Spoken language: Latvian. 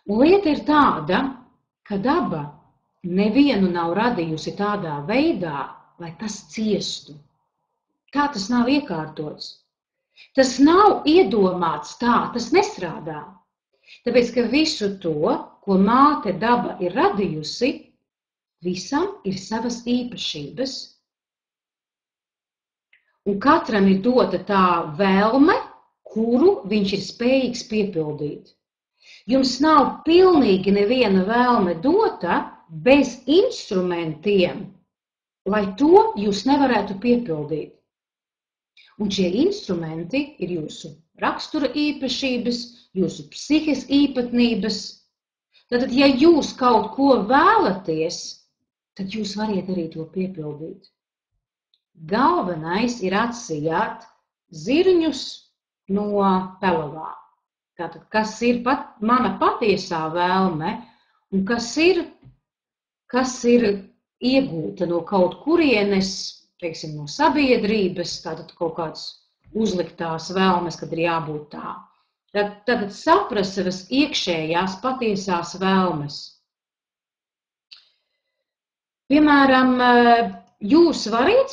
Un lieta ir tāda, ka daba nevienu nav radījusi tādā veidā, lai tas ciestu. Tā tas nav iekārtots. Tas nav iedomāts tā, tas nestrādā. Tāpēc, ka visu to, ko māte daba ir radījusi, visam ir savas īpašības. Un katram ir dota tā vēlme, kuru viņš ir spējīgs piepildīt. Jums nav pilnīgi neviena vēlme dota bez instrumentiem, lai to jūs nevarētu piepildīt. Un šie instrumenti ir jūsu rakstura īpašības, jūsu psihes īpatnības. Tātad, ja jūs kaut ko vēlaties, tad jūs variet arī to piepildīt. Galvenais ir atsijāt zirņus no pelavām. Tātad, kas ir mana patiesā vēlme un kas ir iegūta no kaut kurienes, teiksim, no sabiedrības, tātad kaut kāds uzliktās vēlmes, kad ir jābūt tā. Tātad saprast savas iekšējās patiesās vēlmes. Piemēram, jūs varat